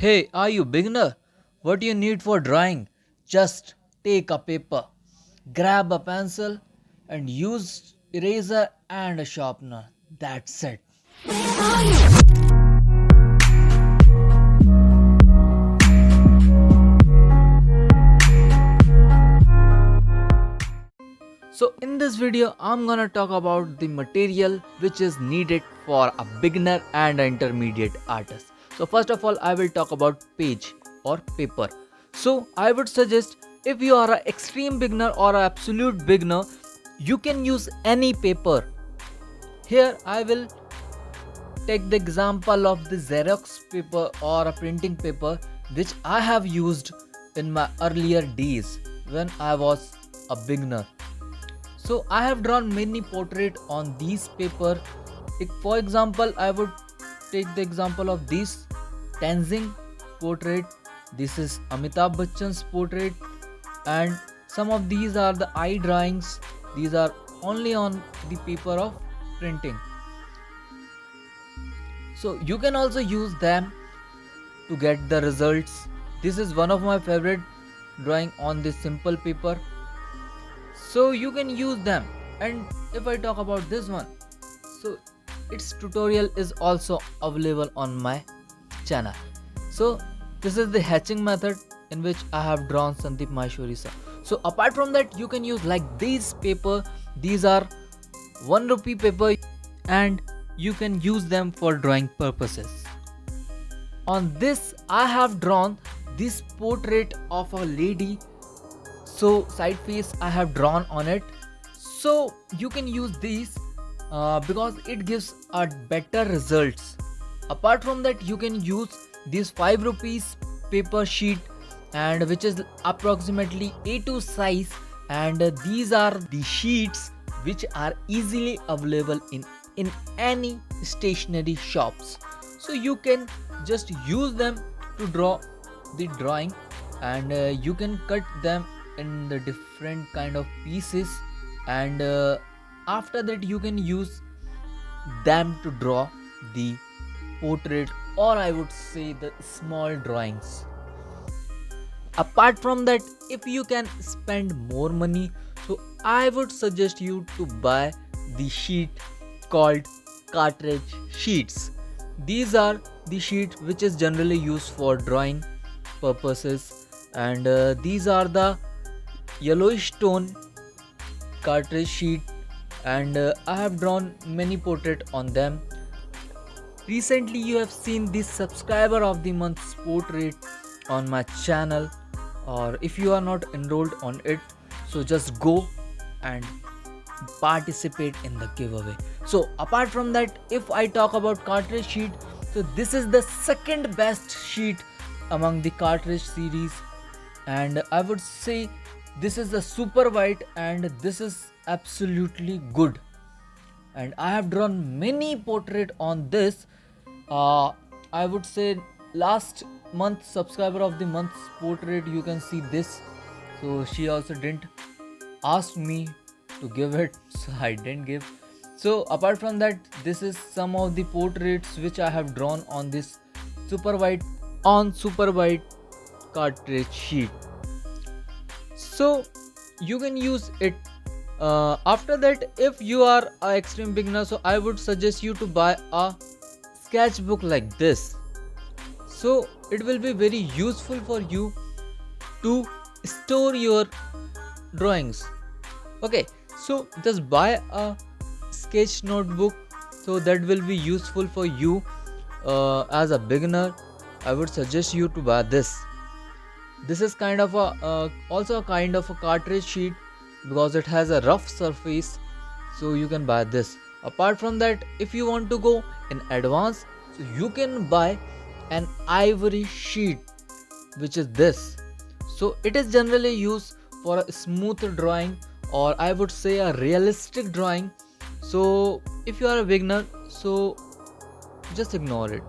Hey, are you beginner? What do you need for drawing? Just take a paper, grab a pencil and use eraser and a sharpener. That's it. So in this video I'm gonna talk about the material which is needed for a beginner and an intermediate artist. So first of all I will talk about page or paper. So I would suggest if you are an extreme beginner or an absolute beginner, you can use any paper. Here I will take the example of the Xerox paper or a printing paper which I have used in my earlier days when I was a beginner. So I have drawn many portraits on these paper. For example, I would take the example of this Tenzing portrait. This is Amitabh Bachchan's portrait, and some of these are the eye drawings. These are only on the paper of printing. So you can also use them to get the results. This is one of my favorite drawing on this simple paper. So you can use them. And if I talk about this one, so its tutorial is also available on my channel. So this is the hatching method in which I have drawn Sandeep Maheshwari sir. So apart from that, you can use like these paper. These are 1 rupee paper and you can use them for drawing purposes. On this I have drawn this portrait of a lady. So side face I have drawn on it. So you can use these because it gives a better results. Apart from that, you can use this 5 rupees paper sheet, and which is approximately A2 size, and these are the sheets which are easily available in any stationery shops. So you can just use them to draw the drawing, and you can cut them in the different kind of pieces, and after that you can use them to draw the portrait, or I would say the small drawings. Apart from that, if you can spend more money, so I would suggest you to buy the sheet called cartridge sheets. These are the sheet which is generally used for drawing purposes, and these are the yellowish tone cartridge sheet, and I have drawn many portraits on them. Recently you have seen this subscriber of the month's portrait on my channel, or if you are not enrolled on it, so just go and participate in the giveaway. So apart from that, if I talk about cartridge sheet, so this is the second best sheet among the cartridge series, and I would say this is the super white, and this is absolutely good, and I have drawn many portrait on this. I would say last month subscriber of the month's portrait, you can see this. So she also didn't ask me to give it, so I didn't give. So apart from that, this is some of the portraits which I have drawn on this super white cartridge sheet. So you can use it. After that, if you are an extreme beginner, so I would suggest you to buy a sketchbook like this. So it will be very useful for you to store your drawings. Okay, so just buy a sketch notebook, so that will be useful for you. As a beginner, I would suggest you to buy this. This is kind of a also a kind of a cartridge sheet because it has a rough surface, so you can buy this. Apart from that, if you want to go in advance, so you can buy an ivory sheet, which is this. So it is generally used for a smooth drawing, or I would say a realistic drawing. So if you are a beginner, so just ignore it.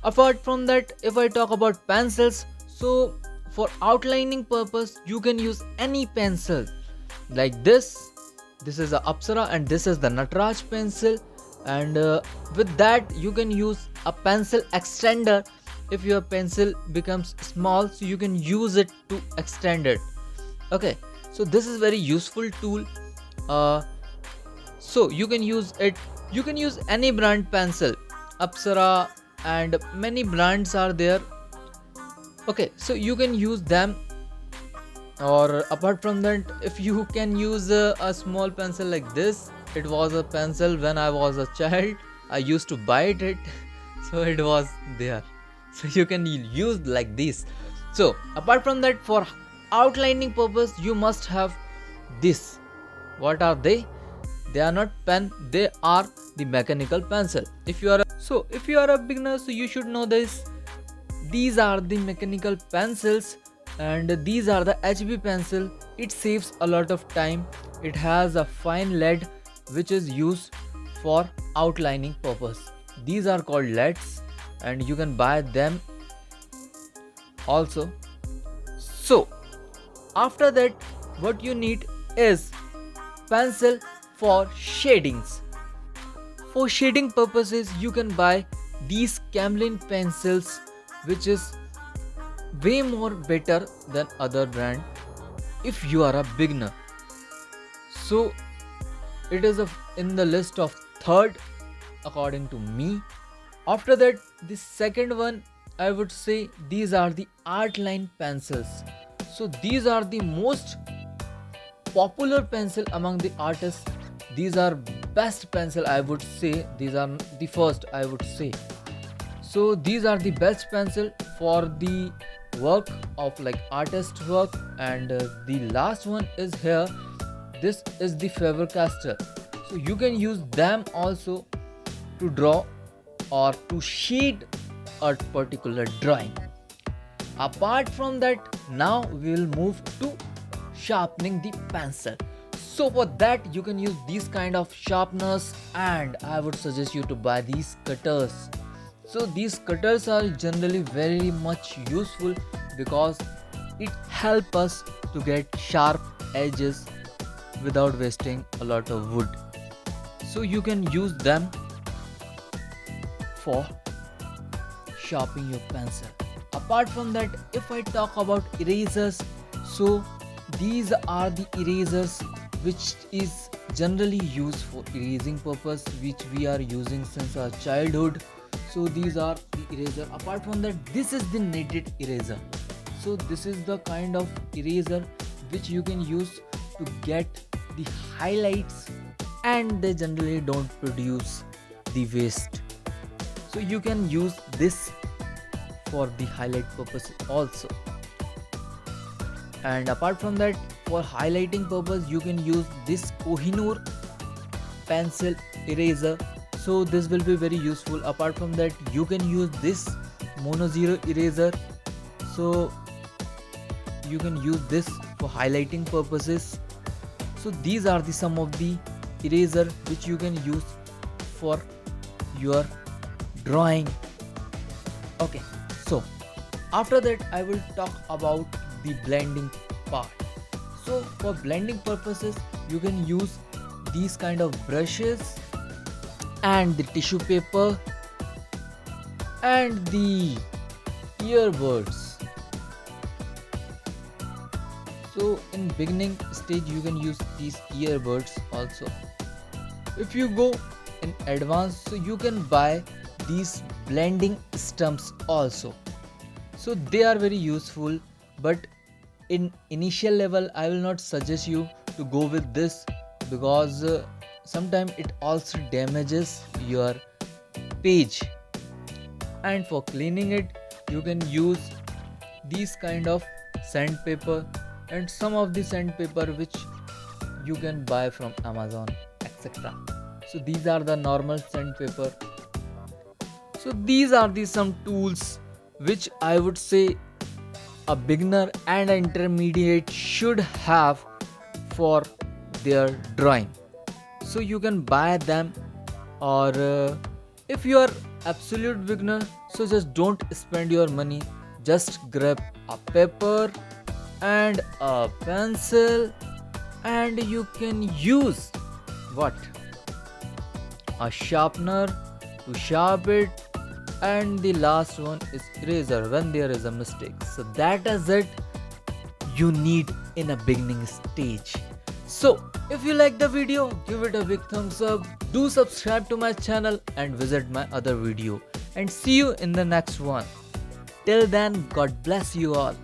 Apart from that, if I talk about pencils, so for outlining purpose, you can use any pencil like this. This is a Apsara and this is the Nataraj pencil, and with that you can use a pencil extender if your pencil becomes small, so you can use it to extend it. Okay, so this is very useful tool. uh, so you can use it, you can use any brand pencil, Apsara, and many brands are there. Okay, so you can use them. Or apart from that, if you can use a small pencil like this, it was a pencil when I was a child, I used to bite it so it was there, so you can use like this. So apart from that, for outlining purpose, you must have this. What are they? They are not pen, they are the mechanical pencil. If you are a beginner, so you should know this. These are the mechanical pencils, and these are the HB pencil. It saves a lot of time. It has a fine lead which is used for outlining purpose. These are called leads, and you can buy them also. So after that, what you need is pencil for shadings. For shading purposes, you can buy these Camlin pencils, which is way more better than other brand if you are a beginner. So it is in the list of third according to me. After that, the second one, I would say these are the art line pencils. So these are the most popular pencil among the artists. These are best pencil, I would say. These are the first, I would say. So these are the best pencil for the work of like artist work. And the last one is here. This is the Faber-Castell. So you can use them also to draw or to shade a particular drawing. Apart from that, now we will move to sharpening the pencil. So for that, you can use these kind of sharpeners, and I would suggest you to buy these cutters. So these cutters are generally very much useful because it helps us to get sharp edges without wasting a lot of wood. So you can use them for sharpening your pencil. Apart from that, if I talk about erasers, so these are the erasers which is generally used for erasing purpose, which we are using since our childhood. So these are the eraser. Apart from that, this is the knighted eraser. So this is the kind of eraser which you can use to get the highlights, and they generally don't produce the waste. So you can use this for the highlight purpose also. And apart from that, for highlighting purpose, you can use this Kohinoor pencil eraser. So this will be very useful. Apart from that, you can use this Mono Zero eraser. So you can use this for highlighting purposes. So these are the some of the eraser which you can use for your drawing. Okay, so after that, I will talk about the blending part. So for blending purposes, you can use these kind of brushes and the tissue paper and the earbuds. So in beginning stage, you can use these earbuds also. If you go in advanced, so you can buy these blending stumps also. So they are very useful, but in initial level, I will not suggest you to go with this because sometimes it also damages your page. And for cleaning it, you can use these kind of sandpaper and some of the sandpaper which you can buy from Amazon, etc. So these are the normal sandpaper. So these are the some tools which I would say a beginner and an intermediate should have for their drawing. So you can buy them, or if you are absolute beginner, so just don't spend your money. Just grab a paper and a pencil, and you can use what? A sharpener to sharpen it, and the last one is eraser when there is a mistake. So that is it you need in a beginning stage. So if you like the video, give it a big thumbs up, do subscribe to my channel and visit my other video, and see you in the next one. Till then, God bless you all.